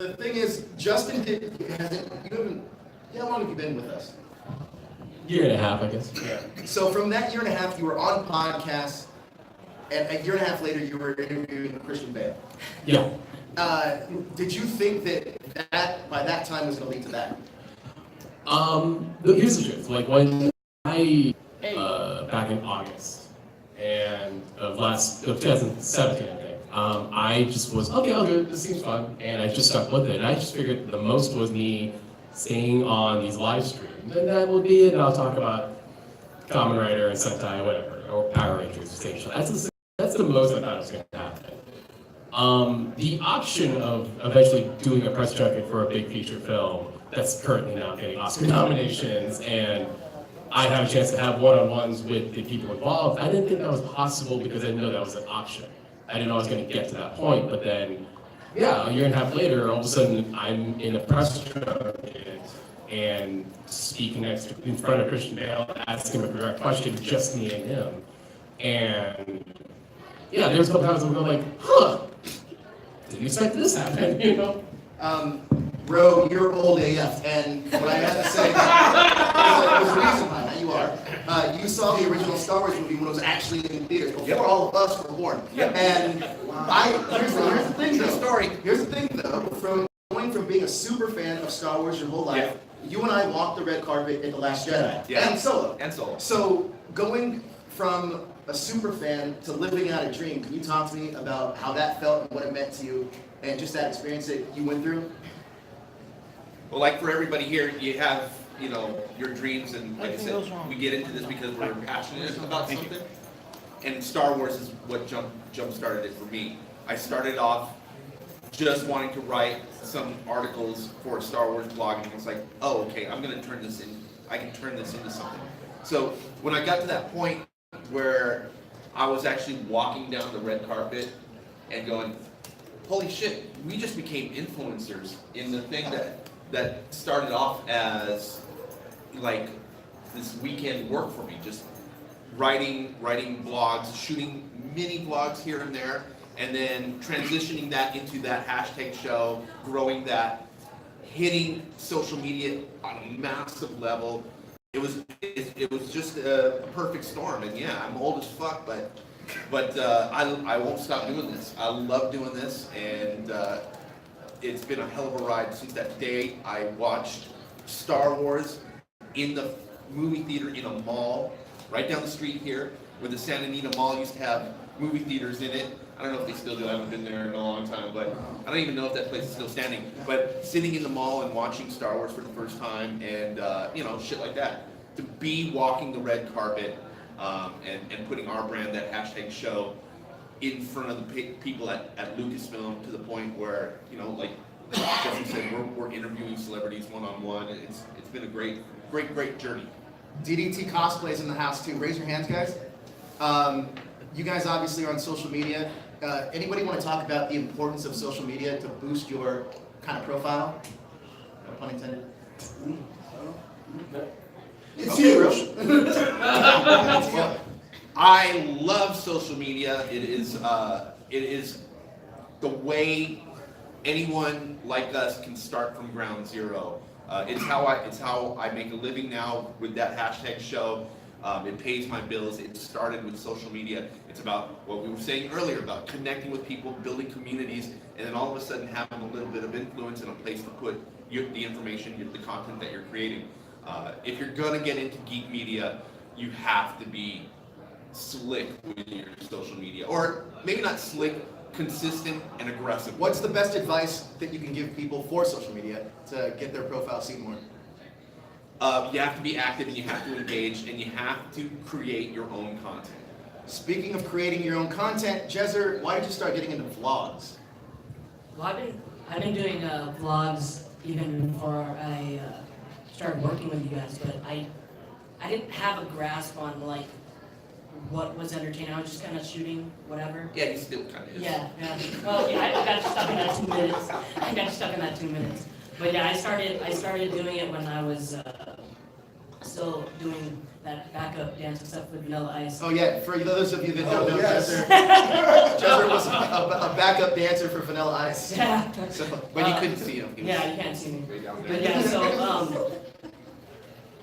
the thing is, Justin hasn't, how long have you been with us? Year and a half, I guess. Yeah. So from that year and a half, you were on podcasts, and a year and a half later, you were interviewing Christian Bale. Yeah. Did you think that by that time was going to lead to that? Here's the truth. Like when I back in August and of 2017, I think. I just was okay. I'll do it. This seems fun, and I just stuck with it. And I just figured the most was me staying on these live streams, and that would be it. And I'll talk about Kamen Rider and Sentai, whatever, or Power Rangers, stage. That's the most I thought was going to happen. The option of eventually doing a press junket for a big feature film that's currently now getting Oscar nominations, and I have a chance to have one-on-ones with the people involved, I didn't think that was possible because I didn't know that was an option. I didn't know I was going to get to that point, but then, yeah, a year and a half later, all of a sudden, I'm in a press junket and speaking in front of Christian Bale, asking him a direct question, just me and him. And yeah, there's a couple times where we're like, huh, didn't expect this to happen, you know? Bro, you're old AF, and what I have to say, there's a reason why, now you are. You saw the original Star Wars movie when it was actually in theaters, before all of us were born. Yep. And here's the thing though. Here's the thing though, from going from being a super fan of Star Wars your whole life, you and I walked the red carpet in The Last Jedi, and Solo. So going from a super fan to living out a dream, can you talk to me about how that felt and what it meant to you, and just that experience that you went through? Well, like for everybody here, you have, your dreams, and like I said, we get into this because we're passionate about something. And Star Wars is what jump started it for me. I started off just wanting to write some articles for a Star Wars blog, and I was like, oh, okay, I can turn this into something. So when I got to that point where I was actually walking down the red carpet and going, holy shit, we just became influencers in the thing that started off as like this weekend work for me, just writing blogs, shooting mini blogs here and there, and then transitioning that into that hashtag show, growing that, hitting social media on a massive level. It was just a perfect storm, and yeah, I'm old as fuck, but I won't stop doing this. I love doing this, and it's been a hell of a ride since that day I watched Star Wars in the movie theater in a mall right down the street here, where the Santa Anita Mall used to have movie theaters in it. I don't know if they still do. I haven't been there in a long time, but I don't even know if that place is still standing. But sitting in the mall and watching Star Wars for the first time, and shit like that. To be walking the red carpet and putting our brand, that hashtag show, in front of the people at Lucasfilm, to the point where, like Jesse said, we're interviewing celebrities one-on-one. It's been a great journey. DDT cosplays in the house too. Raise your hands, guys. You guys obviously are on social media. Anybody want to talk about the importance of social media to boost your kind of profile? No pun intended. It's huge. I love social media. It is the way anyone like us can start from ground zero. It's how I make a living now with that hashtag show. It pays my bills. It started with social media. It's about what we were saying earlier, about connecting with people, building communities, and then all of a sudden having a little bit of influence and a place to put the information, the content that you're creating. If you're gonna get into geek media, you have to be slick with your social media, or maybe not slick, consistent and aggressive. What's the best advice that you can give people for social media to get their profile seen more? You have to be active, and you have to engage, and you have to create your own content. Speaking of creating your own content, Jezer, why did you start getting into vlogs? Well, I've been doing vlogs even before I started working with you guys, but I didn't have a grasp on like what was entertaining. I was just kind of shooting whatever. Yeah, you still kind of is. Yeah. Well, yeah, I got stuck in that 2 minutes. But yeah, I started doing it when I was still doing that backup dance stuff with Vanilla Ice. Oh yeah, for those of you that don't know, Jezzer was a backup dancer for Vanilla Ice. Yeah. So, But you couldn't see him. He was Yeah, you can't see me. way down there. But yeah, so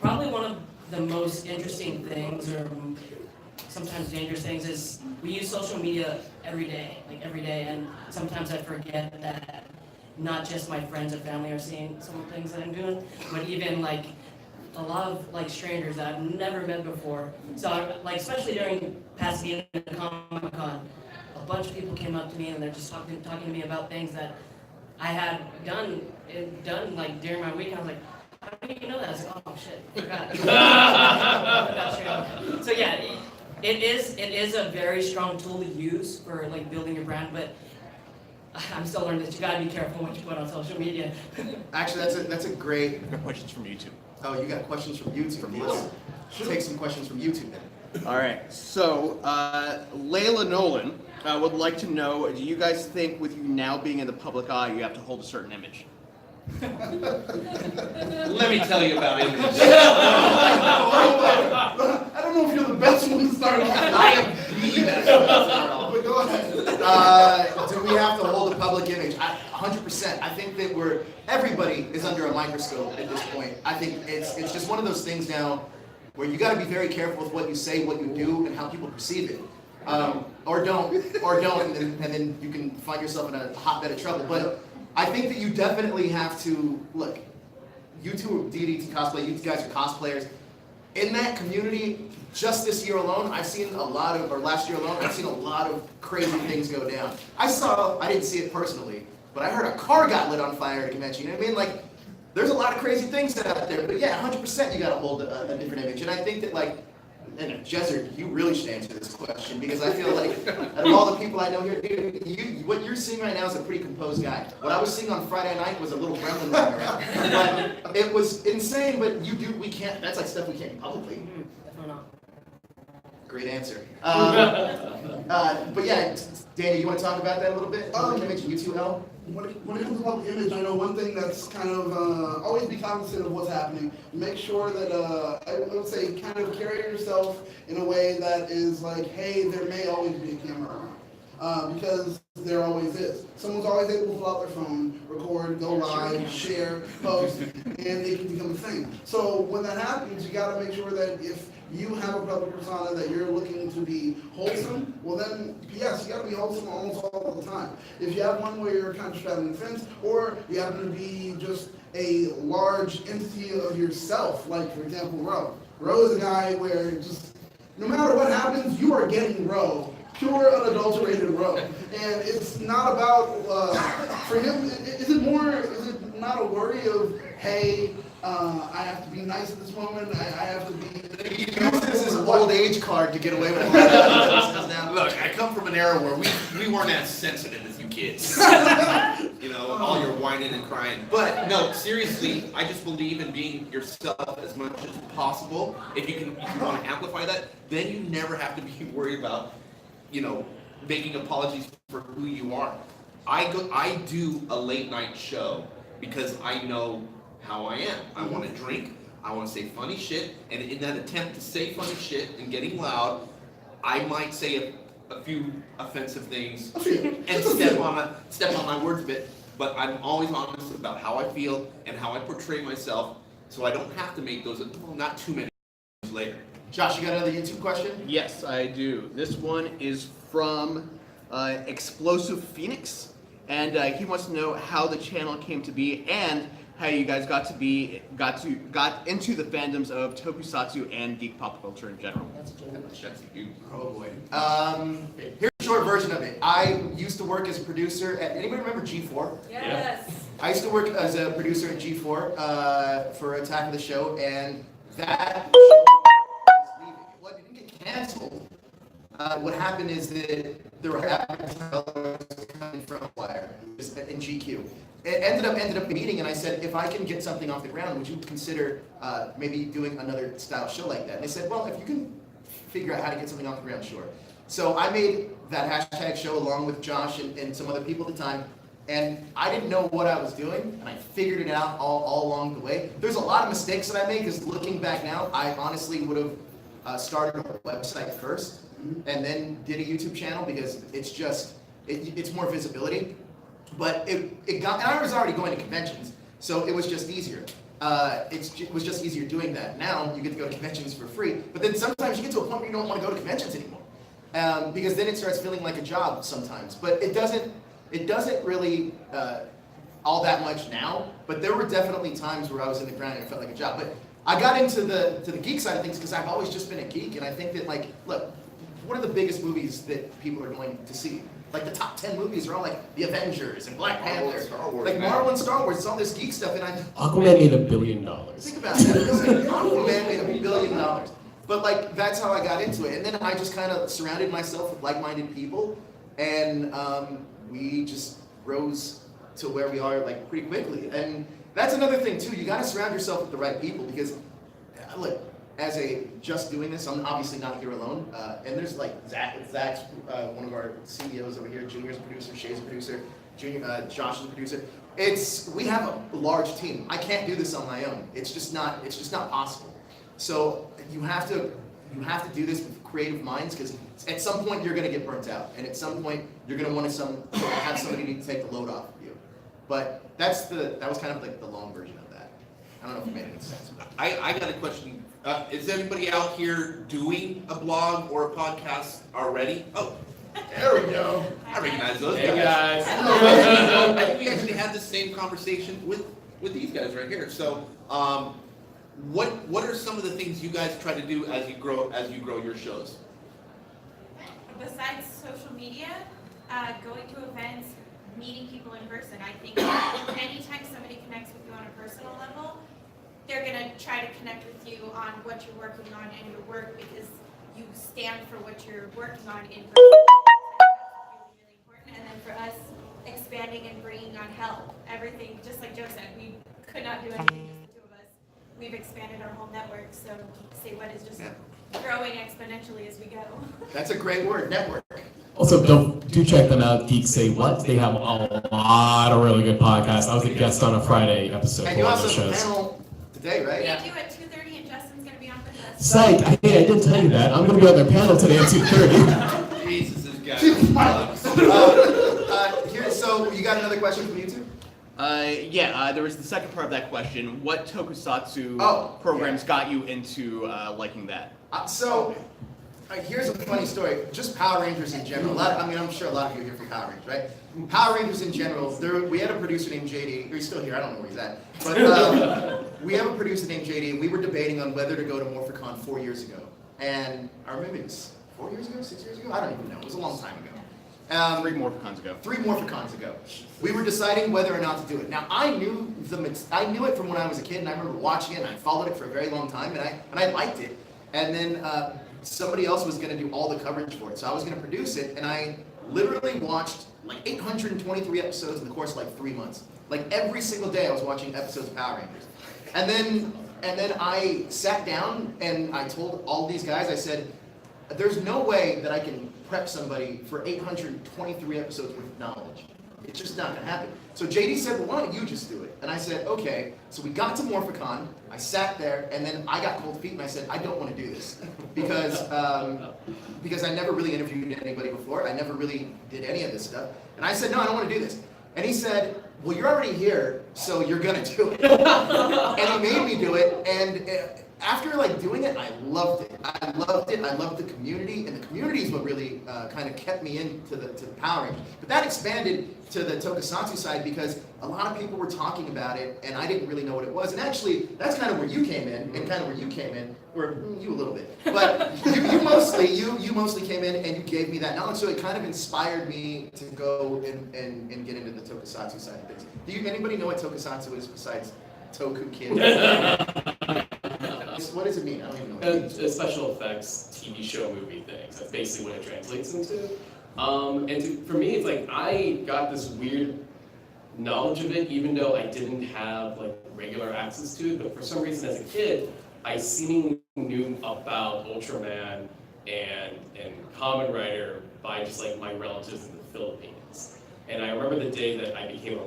probably one of the most interesting things, or sometimes dangerous things, is we use social media every day, and sometimes I forget that not just my friends and family are seeing some of the things that I'm doing, but even like a lot of like strangers that I've never met before. So like especially during Pasadena Comic Con, a bunch of people came up to me and they're just talking to me about things that I had done like during my week. I was like, how do you know that? I was like, oh shit, I forgot. So yeah, it is a very strong tool to use for like building your brand, but I'm still learning that you gotta be careful what you put on social media. Actually, that's a great. I've got questions from YouTube. Oh, you got questions from YouTube. Let's take some questions from YouTube then. All right. So, Layla Nolan would like to know: do you guys think, with you now being in the public eye, you have to hold a certain image? Let me tell you about it. I don't know if you're the best one to start off. I am the best. But go ahead. Do we have to hold a public image? 100%. I think that everybody is under a microscope at this point. I think it's just one of those things now where you got to be very careful with what you say, what you do, and how people perceive it. Or don't, and then you can find yourself in a hotbed of trouble. But I think that you definitely have to, look, you two are DDT cosplay, you guys are cosplayers. In that community, just this year alone, last year alone, I've seen a lot of crazy things go down. I didn't see it personally, but I heard a car got lit on fire at a convention. You know what I mean? Like, there's a lot of crazy things out there, but yeah, 100% you gotta hold a different image. And I think that, like, and Jezzer, you really should answer this question, because I feel like out of all the people I know here, dude, what you're seeing right now is a pretty composed guy. What I was seeing on Friday night was a little gremlin running around. But it was insane, but that's like stuff we can't do publicly. Definitely not. Great answer. But yeah, Danny, you want to talk about that a little bit? Public image, you too, El? When it comes to public image, I know one thing that's kind of always be cognizant of what's happening. Make sure that I would say kind of carry yourself in a way that is like, hey, there may always be a camera around, because there always is. Someone's always able to pull out their phone, record, go live, share, post, and it can become a thing. So when that happens, you got to make sure that if you have a public persona that you're looking to be wholesome, well then, yes, you gotta be wholesome almost all the time. If you have one where you're kind of straddling the fence, or you happen to be just a large entity of yourself, like for example, Ro. Ro is a guy where just, no matter what happens, you are getting Ro. Pure, unadulterated Ro. And it's not about, for him, is it not a worry of, hey, I have to be nice at this moment, I have to be... This is an old age card to get away with it. Look, I come from an era where we weren't as sensitive as you kids. You know, all your whining and crying. But no, seriously, I just believe in being yourself as much as possible. If you want to amplify that, then you never have to be worried about, you know, making apologies for who you are. I do a late night show because I know how I am. I want to drink, I want to say funny shit, and in that attempt to say funny shit and getting loud, I might say a few offensive things and step on my words a bit, but I'm always honest about how I feel and how I portray myself, so I don't have to make those, well, not too many later. Josh, you got another YouTube question? Yes, I do. This one is from Explosive Phoenix, and he wants to know how the channel came to be and how you guys got into the fandoms of tokusatsu and geek pop culture in general. That's you. Oh boy. Here's a short version of it. I used to work as a producer at, anybody remember G4? Yes. I used to work as a producer at G4 for Attack of the Show, and that show was leaving. Well, it didn't get canceled. What happened is that there were advertisers coming from Wire in GQ. It ended up meeting, and I said, if I can get something off the ground, would you consider maybe doing another style show like that? And they said, well, if you can figure out how to get something off the ground, sure. So I made that hashtag show along with Josh and some other people at the time. And I didn't know what I was doing, and I figured it out all along the way. There's a lot of mistakes that I made, because looking back now, I honestly would have started a website first, and then did a YouTube channel, because it's just, it's more visibility. But it got, and I was already going to conventions, so it was just easier. It was just easier doing that. Now you get to go to conventions for free, but then sometimes you get to a point where you don't want to go to conventions anymore, because then it starts feeling like a job sometimes. But it doesn't really all that much now. But there were definitely times where I was in the ground and it felt like a job. But I got into the geek side of things because I've always just been a geek, and I think that, like, look, what are the biggest movies that people are going to see? Like the top 10 movies are all like The Avengers and Black Panther, like Marvel and Star Wars. It's all this geek stuff, and Aquaman made $1 billion. Think about that. Aquaman made $1 billion. But like that's how I got into it, and then I just kind of surrounded myself with like-minded people, and we just rose to where we are like pretty quickly. And that's another thing too. You got to surround yourself with the right people, because look, as a just doing this, I'm obviously not here alone. And there's like Zach's one of our CEOs over here. Junior's a producer, Shay's a producer, Josh is a producer. We have a large team. I can't do this on my own. It's just not possible. So you have to do this with creative minds, because at some point you're going to get burnt out, and at some point you're going to want to have somebody to take the load off of you. But that was kind of like the long version of that. I don't know if it made any sense. I got a question. Is anybody out here doing a blog or a podcast already? Oh, there we go. I recognize those guys. I think we actually had the same conversation with these guys right here. So, what are some of the things you guys try to do as you grow your shows? Besides social media, going to events, meeting people in person. I think anytime somebody connects with you on a personal level, they're going to try to connect with you on what you're working on and your work, because you stand for what you're working on in person. That's really, really important. And then for us, expanding and bringing on help. Everything, just like Joe said, we could not do anything just the two of us. We've expanded our whole network, so Say What is just growing exponentially as we go. That's a great word, network. Also, do check them out, Geek Say What. They have a lot of really good podcasts. I was a guest on a Friday episode. And you also have a panel today, right? We do at 2:30, and Justin's going to be on with us. Psych! I didn't tell you that. I'm going to be on their panel today at 2:30. Jesus, this guy. So you got another question from YouTube? There was the second part of that question. What tokusatsu programs got you into liking that? Here's a funny story. Just Power Rangers in general. I'm sure a lot of you are here for Power Rangers, right? Power Rangers in general. We had a producer named JD. He's still here. I don't know where he's at. But we have a producer named JD, and we were debating on whether to go to Morphicon 4 years ago. And I remember it was 4 years ago, 6 years ago. I don't even know. It was a long time ago. 3 Morphicons ago. 3 Morphicons ago. We were deciding whether or not to do it. Now, I knew it from when I was a kid, and I remember watching it, and I followed it for a very long time, and I liked it. And then somebody else was going to do all the coverage for it, so I was going to produce it, and I literally watched like 823 episodes in the course of like 3 months. Like every single day, I was watching episodes of Power Rangers. And then I sat down and I told all these guys, I said, there's no way that I can prep somebody for 823 episodes worth of knowledge. It's just not going to happen. So JD said, well, why don't you just do it? And I said, okay. So we got to Morphicon. I sat there, and then I got cold feet, and I said, I don't want to do this. Because I never really interviewed anybody before. I never really did any of this stuff. And I said, no, I don't want to do this. And he said, well, you're already here, so you're going to do it. And he made me do it, and after like doing it, I loved it. I loved the community, and the community is what really kind of kept me into the Power Rangers. But that expanded to the tokusatsu side because a lot of people were talking about it, and I didn't really know what it was. And actually, that's kind of where you came in, or you a little bit. But you mostly came in, and you gave me that knowledge. So it kind of inspired me to go and get into the tokusatsu side of things. Anybody know what tokusatsu is besides Toku Kid? What does it mean? I don't even know. It's special effects, TV show, movie things. That's basically what it translates into. For me, it's like I got this weird knowledge of it, even though I didn't have like regular access to it. But for some reason, as a kid, I seemingly knew about Ultraman and Kamen Rider by just like my relatives in the Philippines. And I remember the day that I became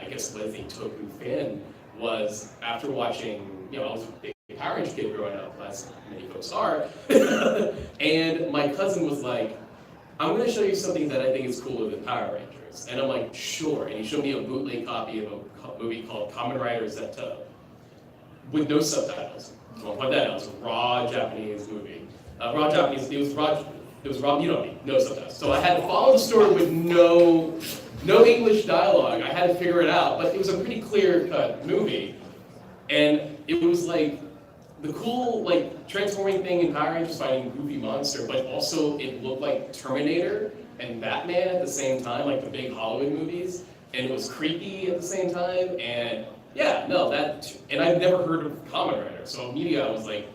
I guess, Lizzie Toku fan was after watching, I was a big Power Ranger kid growing up, as many folks are, and my cousin was like, I'm going to show you something that I think is cooler than Power Rangers. And I'm like, sure. And he showed me a bootleg copy of a movie called Kamen Rider Zeta with no subtitles. Well, what that was a raw Japanese movie. Raw Japanese, it was raw, no subtitles. So I had to follow the story with no English dialogue. I had to figure it out, but it was a pretty clear-cut movie. And it was like the cool, transforming thing in Power Rangers fighting Goofy Monster, but also it looked like Terminator and Batman at the same time, like the big Hollywood movies. And it was creepy at the same time, and and I've never heard of Kamen Rider, so immediately I was like,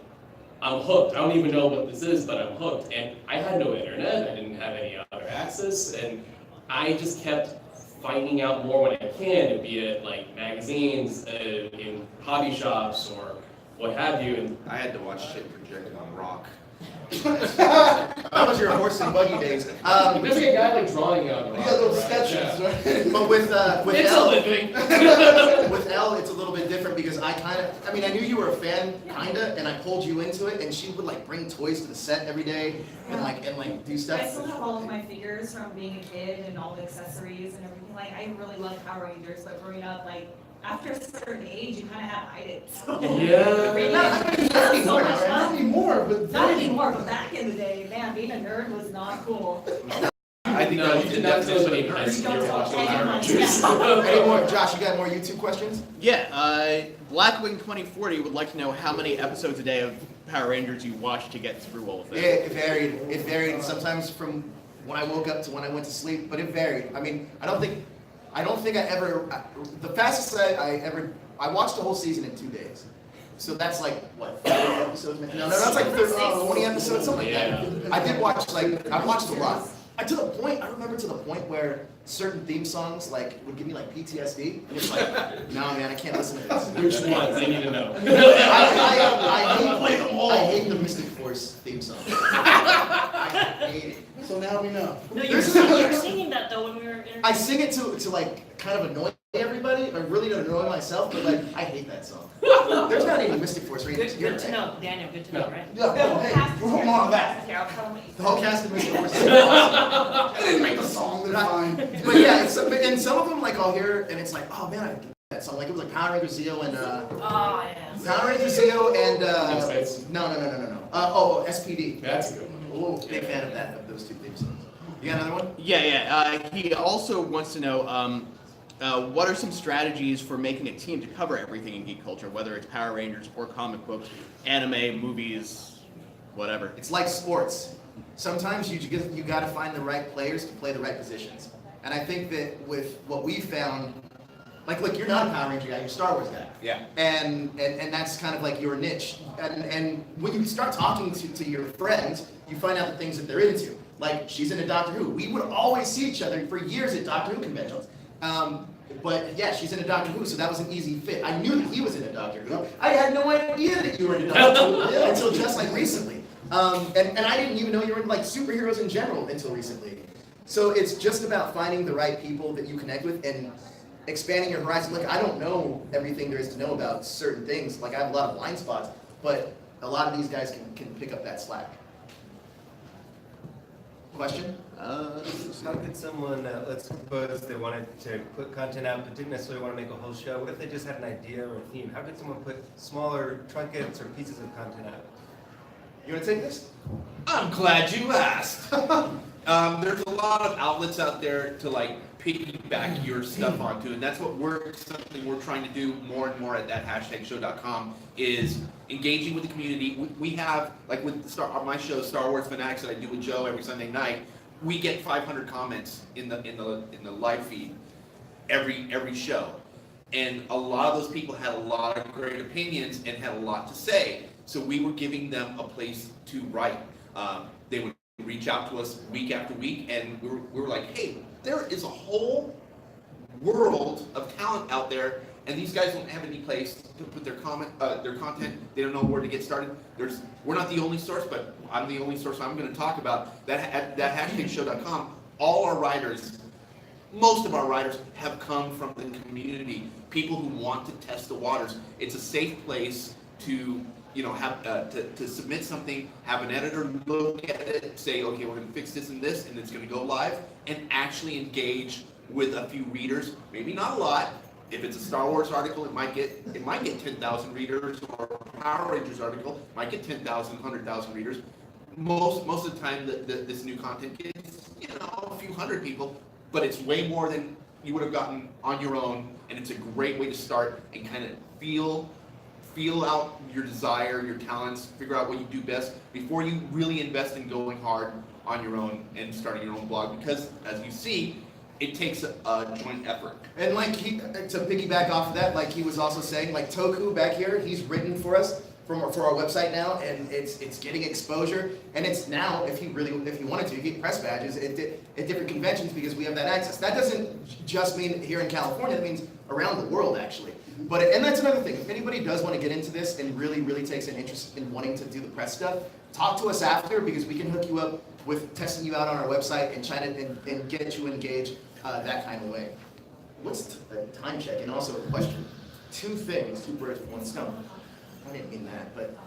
I'm hooked. I don't even know what this is, but I'm hooked. And I had no internet, I didn't have any other access, and I just kept finding out more when I can, be it like magazines, in hobby shops, or what have you. And I had to watch shit projected on rock. That was your horse and buggy days. there's like a guy drawing out. You got those sketches, right? But with It's Elle, a living. with Elle, it's a little bit different because I knew you were a fan, kinda, and I pulled you into it, and she would bring toys to the set every day and do stuff. I still have all of my figures from being a kid and all the accessories and everything. I really love Power Rangers, but growing up, after a certain age, you kind of have to hide it. So, Yeah. Not anymore, but Not anymore, but back in the day, man, being a nerd was not cool. I think No, that you was did the not tell definition anybody of high nerd. school Don't watching tell Power anyone. Rangers. Any more, Josh? You got more YouTube questions? Yeah, Blackwing 2040 would like to know how many episodes a day of Power Rangers you watch to get through all of Yeah, it. it varied. It varied sometimes from when I woke up to when I went to sleep, but it varied. I mean, I don't think I ever. The fastest I watched the whole season in 2 days. So that's what, 30 episodes? No, that's 20 episodes, something like that. I did watch, I watched a lot. I remember to the point where certain theme songs, would give me, PTSD. And it's no, man, I can't listen to this. Which ones? I need to know. I hate the Mystic Force theme song. I hate it. So now we know. No, you were singing that though when we were in. I sing it to kind of annoy everybody, or really to annoy myself, but I hate that song. There's not any Mystic Force ratings. Good to know, Daniel. Good to know, right? Yeah, well, hey, we're holding on to that. Here, I'll tell them. The whole cast of Mystic Force is awesome. I didn't make the song, they're fine. But yeah, and some of them I'll hear and it's oh man, I get that song. It was Power Ranger Zeo and Oh yes. Power Ranger Zeo and Space? no. SPD. That's a good one. Oh, big fan of those two theme songs. You got another one? Yeah. He also wants to know what are some strategies for making a team to cover everything in geek culture, whether it's Power Rangers or comic books, anime, movies, whatever. It's like sports. Sometimes you got to find the right players to play the right positions. And I think that with what we found, look, you're not a Power Ranger guy, you're a Star Wars guy. Yeah. And that's kind of your niche. And when you start talking to your friends, you find out the things that they're into. She's into Doctor Who. We would always see each other for years at Doctor Who conventions. But yeah, she's into Doctor Who, so that was an easy fit. I knew that he was into Doctor Who. I had no idea that you were into Doctor Who until just recently. And I didn't even know you were into superheroes in general until recently. So it's just about finding the right people that you connect with and expanding your horizon. I don't know everything there is to know about certain things. I have a lot of blind spots, but a lot of these guys can pick up that slack. Question? How could someone, let's suppose they wanted to put content out but didn't necessarily want to make a whole show? What if they just had an idea or a theme? How could someone put smaller truncate or pieces of content out? You want to take this? I'm glad you asked. There's a lot of outlets out there to piggyback your stuff onto, and that's something we're trying to do more and more at that #show.com is engaging with the community. We have with my show Star Wars Fanatics that I do with Joe every Sunday night. We get 500 comments in the live feed every show, and a lot of those people had a lot of great opinions and had a lot to say. So we were giving them a place to write. They would reach out to us week after week, and we were like, hey, there is a whole world of talent out there, and these guys don't have any place to put their content. They don't know where to get started. We're not the only source, but I'm the only source I'm going to talk about. That at #show.com, all our writers most of our writers have come from the community, people who want to test the waters. It's a safe place to, have to submit something, have an editor look at it, say, okay, we're going to fix this, and it's going to go live, and actually engage with a few readers. Maybe not a lot. If it's a Star Wars article, it might get 10,000 readers, or a Power Rangers article might get 10,000, 100,000 readers. Most of the time, this new content gets a few hundred people, but it's way more than you would have gotten on your own, and it's a great way to start and kind of feel out your desire, your talents, figure out what you do best before you really invest in going hard on your own and starting your own blog. Because as you see, it takes a joint effort. And to piggyback off of that, like he was also saying, like Toku back here, he's written for us for our website now, and it's getting exposure. And it's now, if you wanted to, you get press badges at different conventions because we have that access. That doesn't just mean here in California; it means around the world, actually. And that's another thing. If anybody does want to get into this and really, really takes an interest in wanting to do the press stuff, talk to us after, because we can hook you up with testing you out on our website and trying to and get you engaged that kind of way. What's a time check? And also a question. Two things, two birds with one stone. I didn't mean that, but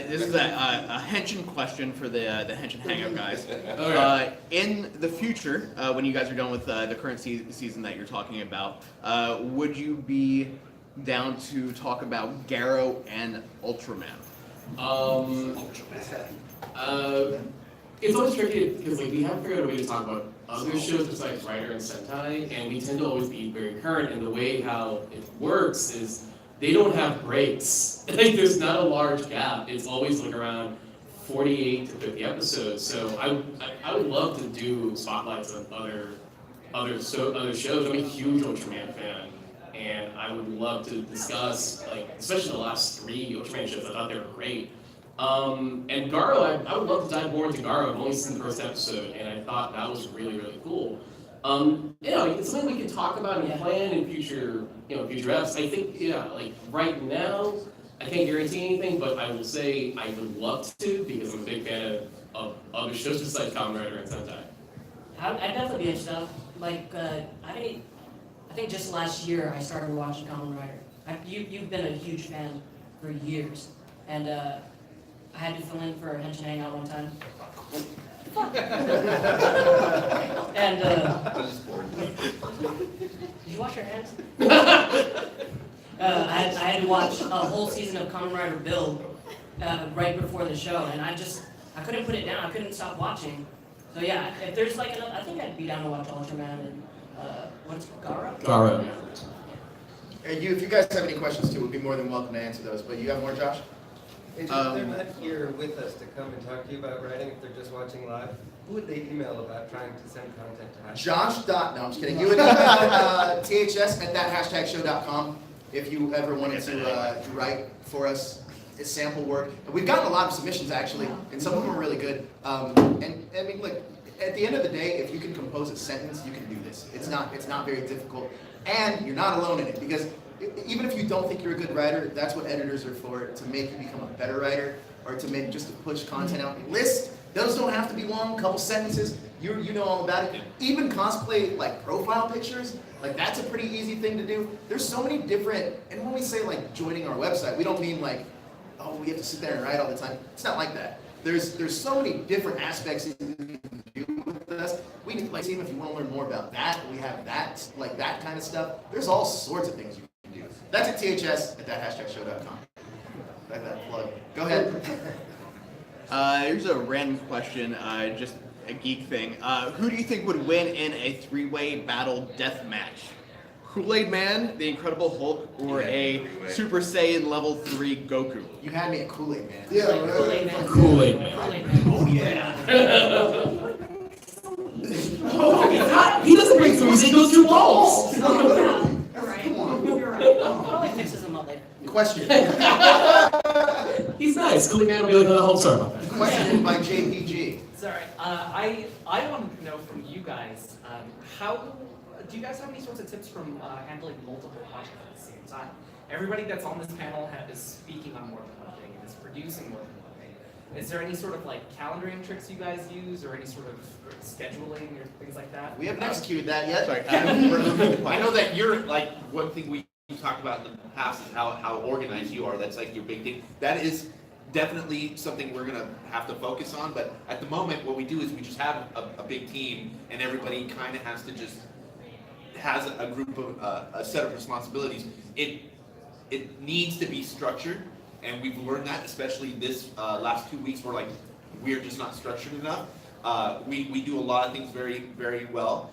this is a Henshin question for the Henshin Hangout guys. In the future, when you guys are done with the current season that you're talking about, would you be down to talk about Garo and Ultraman? It's always tricky because we haven't figured out a way to talk about other shows besides Rider and Sentai, and we tend to always be very current. And the way how it works is they don't have breaks. There's not a large gap. It's always around 48 to 50 episodes. So I would love to do spotlights on other shows. I'm a huge Ultraman fan, and I would love to discuss especially the last 3 Ultraman shows. I thought they were great. And Garo, I would love to dive more into Garo. I've only seen the first episode, and I thought that was really, really cool. It's something we can talk about and plan in future episodes. I think, right now, I can't guarantee anything, but I will say I would love to because I'm a big fan of other shows besides Kamen Rider and Sentai. I'd definitely be interested. I think just last year I started watching Kamen Rider. You've been a huge fan for years, and I had to fill in for Henshin Hangout one time. And did you wash your hands? I had to watch a whole season of Kamen Rider Build right before the show, and I couldn't put it down. I couldn't stop watching. So yeah, if there's I think I'd be down to watch Ultraman and what's it called? Garo. If you guys have any questions too, we'd be more than welcome to answer those. But you have more, Josh? If they're not here with us to come and talk to you about writing, if they're just watching live, who would they email about trying to send content to? Josh. No, I'm just kidding. You would email ths@thathashtagshow.com if you ever wanted to write for us. It's sample work. We've gotten a lot of submissions actually, and some of them are really good. And I mean, look, at the end of the day, if you can compose a sentence, you can do this. It's not very difficult, and you're not alone in it because even if you don't think you're a good writer, that's what editors are for, to make you become a better writer, or to push content out. List, those don't have to be long, couple sentences, you know all about it. Even cosplay profile pictures, that's a pretty easy thing to do. There's so many different, and when we say joining our website, we don't mean oh, we have to sit there and write all the time. It's not like that. There's so many different aspects you can do with us. We need to team if you want to learn more about that. We have that, that kind of stuff. There's all sorts of things you can do. That's at ths@thathashtagshow.com. Like that plug. Go ahead. Here's a random question, just a geek thing. Who do you think would win in a 3-way battle death match? Kool-Aid Man, the Incredible Hulk, or a Super Saiyan level 3 Goku? You had me at Kool-Aid Man. Yeah, Kool-Aid Man. Kool-Aid Man. Oh yeah. He doesn't bring food, he goes through balls. You're right. You're right. Probably fixes them up later. Question. He's nice. Kool-Aid Man will be the whole story about that. Question by JPG. Sorry, I want to know from you guys, how do you guys have any sorts of tips from handling multiple projects at the same time? Everybody that's on this panel is speaking on more than one thing and is producing more than one thing. Is there any sort of like calendaring tricks you guys use, or any sort of scheduling or things like that? We haven't executed that yet. Sorry. I know that you're like, one thing we talked about in the past is how organized you are. That's like your big thing. That is definitely something we're gonna have to focus on, but at the moment what we do is we just have a big team, and everybody kind of has to just has a group of a set of responsibilities. It needs to be structured, and we've learned that, especially this last 2 weeks, we're just not structured enough. We do a lot of things very, very well.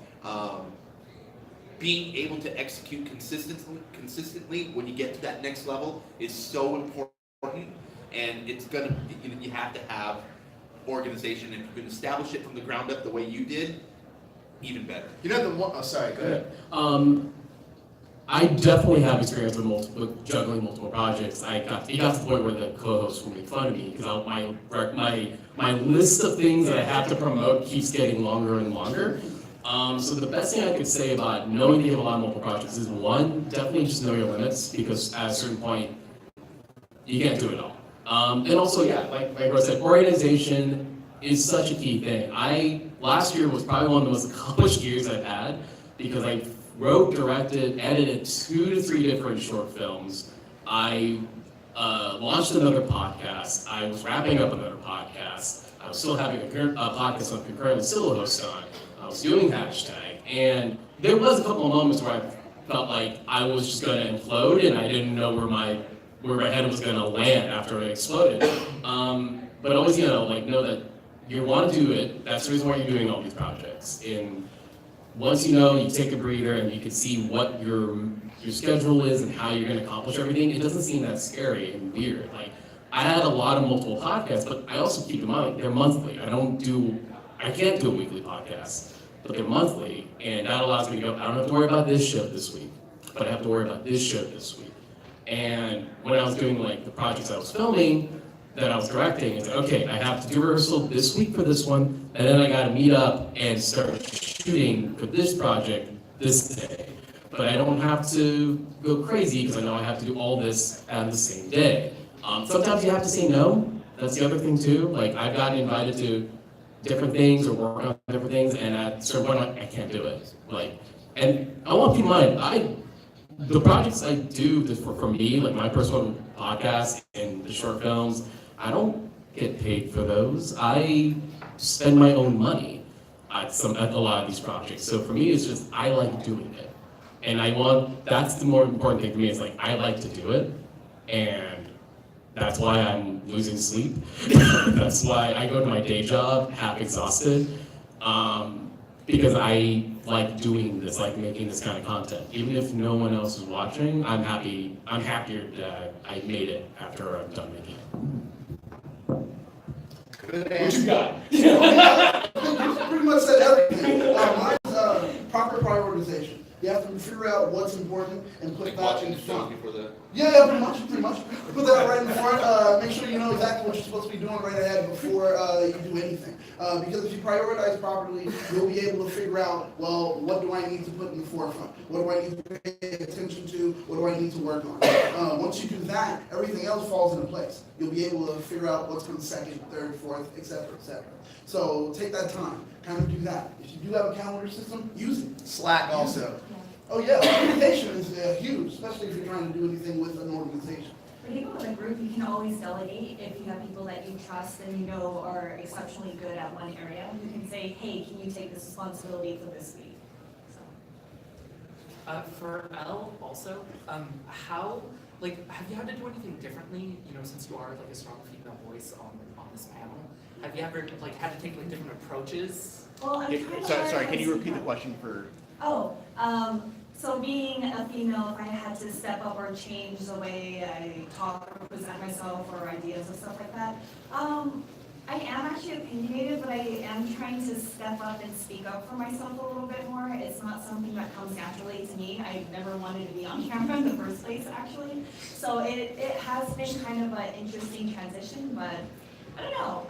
Being able to execute consistently when you get to that next level is so important, and it's gonna, you have to have organization, and if you can establish it from the ground up the way you did, even better. You know the one, oh sorry, go ahead. I definitely have experience with juggling multiple projects. It got to the point where the co-hosts would make fun of me because my list of things that I have to promote keeps getting longer and longer. So the best thing I could say about knowing that you have a lot of multiple projects is, one, definitely just know your limits, because at a certain point, you can't do it all. And also, yeah, like I said, organization is such a key thing. Last year was probably one of the most accomplished years I've had, because I wrote, directed, edited 2 to 3 different short films. I launched another podcast. I was wrapping up another podcast. I was still having a podcast I'm concurrently still a host on. I was doing hashtag, and there was a couple of moments where I felt like I was just going to implode, and I didn't know where my head was going to land after it exploded. But always, know that you want to do it. That's the reason why you're doing all these projects. And once you take a breather and you can see what your schedule is and how you're going to accomplish everything, it doesn't seem that scary and weird. I had a lot of multiple podcasts, but I also keep in mind they're monthly. I can't do a weekly podcast, but they're monthly, and that allows me to go, I don't have to worry about this show this week, but I have to worry about this show this week. And when I was doing the projects I was filming, that I was directing, it's okay, I have to do rehearsal this week for this one, and then I gotta meet up and start shooting for this project this day. But I don't have to go crazy because I know I have to do all this on the same day. Sometimes you have to say no. That's the other thing too. I've gotten invited to different things or work on different things, and at a certain point I can't do it. And I want to keep in mind, the projects I do for me, my personal podcast and the short films, I don't get paid for those. I spend my own money at a lot of these projects. So for me, it's just, I like doing it. And that's the more important thing for me, is I like to do it. And that's why I'm losing sleep. That's why I go to my day job half exhausted. Because I like doing this, making this kind of content. Even if no one else is watching, I'm happier that I made it after I'm done making it. Good What answer. you got? You pretty much said everything. Mine's proper prioritization. You have to figure out what's important and put that watching in the shows front. before the. Yeah, pretty much. Put that right in the front. Make sure you know exactly what you're supposed to be doing right ahead before you do anything. Because if you prioritize properly, you'll be able to figure out, well, what do I need to put in the forefront? What do I need to pay attention to? What do I need to work on? Once you do that, everything else falls into place. You'll be able to figure out what's coming second, third, fourth, etc., etc. So take that time, kind of do that. If you do have a calendar system, use it. Slack also. Oh yeah, communication is huge, especially if you're trying to do anything with an organization. For people in the group, you can always delegate if you have people that you trust and you know are exceptionally good at one area. You can say, hey, can you take this responsibility for this week? For Elle also, have you had to do anything differently, since you are a strong female voice on this panel? Have you ever had to take different approaches? Well, Sorry, can you repeat the question for? So being a female, if I had to step up or change the way I talk or present myself or ideas and stuff like that, I am actually opinionated, but I am trying to step up and speak up for myself a little bit more. It's not something that comes naturally to me. I never wanted to be on camera in the first place, actually. So it has been kind of an interesting transition, but I don't know.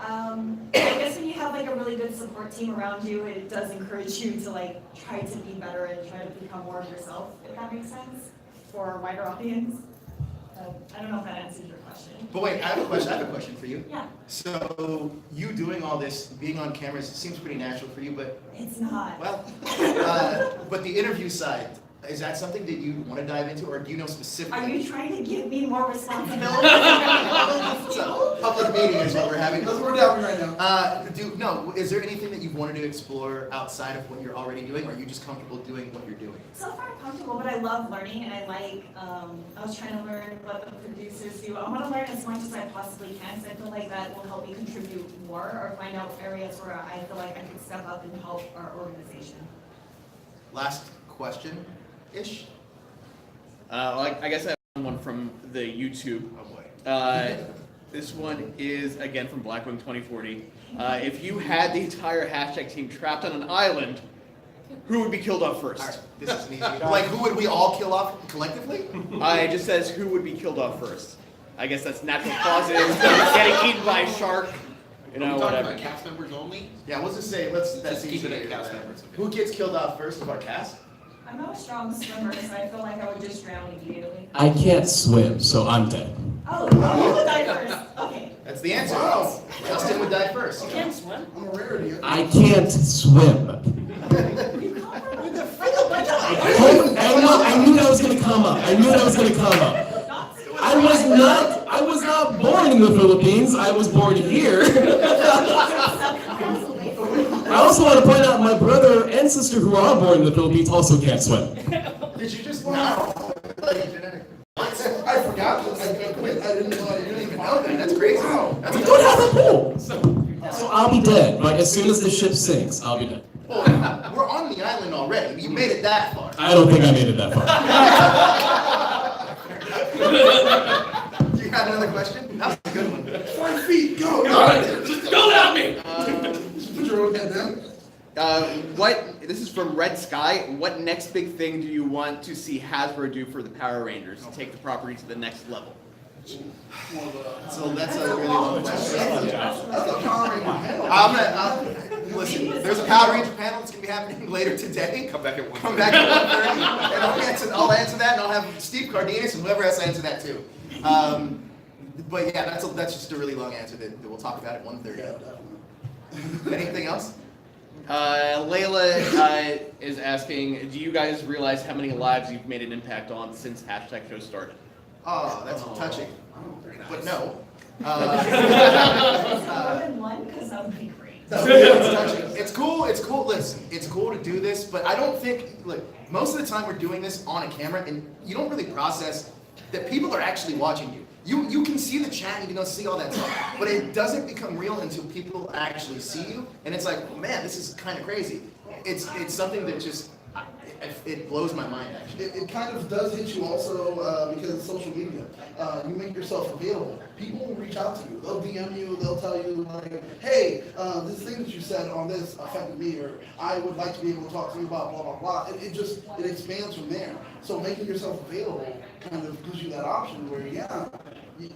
I guess when you have a really good support team around you, it does encourage you to try to be better and try to become more of yourself, if that makes sense, for a wider audience. I don't know if that answers your question. But wait, I have a question for you. Yeah, So you doing all this, being on cameras, it seems pretty natural for you, but it's not. well, but the interview side, is that something that you want to dive into, or do you know specifically? Are you trying to give me more responsibility? So, public meeting is what we're having. That's what we're doing right now. Is there anything that you wanted to explore outside of what you're already doing, or are you just comfortable doing what you're doing? So far I'm comfortable, but I love learning and I like, I was trying to learn what the producers do. I want to learn as much as I possibly can because I feel like that will help me contribute more or find out areas where I feel like I can step up and help our organization. Last question-ish? I guess I have one from the YouTube. Oh boy. This one is, again, from Blackwing 2040. If you had the entire hashtag team trapped on an island, who would be killed off first? All right, this is an easy. Like, who would we all kill off collectively? It just says who would be killed off first. I guess that's natural causes, getting eaten by a shark, you know, Are we talking whatever. about cast members only? Yeah, let's just say, that's Just keep it easy. at cast members. Who gets killed off first of our cast? I'm not a strong swimmer, so I feel like I would just drown immediately. I can't swim, so I'm dead. Oh, you would die first. Okay. That's the answer. Wow. Justin would die first. You can't swim? I'm a rarity. I can't swim. You come from a bunch of I knew that was gonna come up. I was not born in the Philippines. I was born here. I also want to point out my brother and sister who are born in the Philippines also can't swim. Did you just not? I forgot this. I quit. I didn't know. You didn't even know that. That's crazy. That's We don't have a pool. So I'll be dead. Like as soon as the ship sinks, I'll be dead. Well, we're on the island already. You made it that far. I don't think I made it that far. Do you have another question? That was a good one. 5 feet. Go. Just don't at me. Just put your own head down. This is from Red Sky. What next big thing do you want to see Hasbro do for the Power Rangers to take the property to the next level? So that's a really long question. That's a Power Ranger panel. Listen, there's a Power Ranger panel that's going to be happening later today. Come back at 1:30. Come back at 1:30, and I'll answer that, and I'll have Steve Cardenas and whoever else answer that too. But yeah, that's just a really long answer that we'll talk about at 1:30. Anything else? Layla is asking, do you guys realize how many lives you've made an impact on since hashtag show started? Oh, that's touching. But no. More than one, because that would be great. It's touching. It's cool. It's cool. Listen, it's cool to do this, but I don't think. Look, most of the time we're doing this on a camera, and you don't really process that people are actually watching you. You can see the chat, you can see all that stuff, but it doesn't become real until people actually see you, and it's like, oh, man, this is kind of crazy. It's something that just it blows my mind actually. It kind of does hit you also because of social media. You make yourself available. People will reach out to you. They'll DM you. They'll tell you like, hey, this thing that you said on this affected me, or I would like to be able to talk to you about blah, blah, blah. It expands from there. So making yourself available kind of gives you that option where, yeah, you do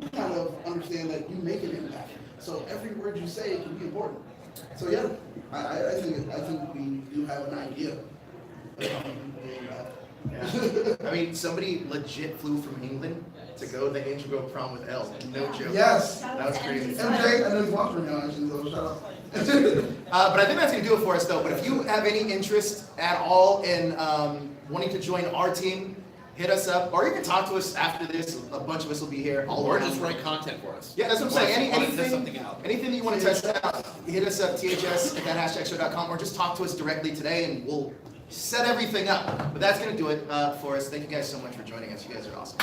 kind of understand that you make an impact. So every word you say can be important. So yeah, I think we do have an idea. Yeah. I mean, somebody legit flew from England to go to the intro prom with Elle. No joke. Yes. That was crazy. MJ, I know he's watching right now, actually, so shout out. But I think that's going to do it for us, though. But if you have any interest at all in wanting to join our team, hit us up, or you can talk to us after this. A bunch of us will be here. Or just write content for us. Yeah, that's what I'm saying. Test something out. Anything that you want to test out, hit us up, ths@hashtagshow.com, or just talk to us directly today, and we'll set everything up. But that's going to do it for us. Thank you guys so much for joining us. You guys are awesome.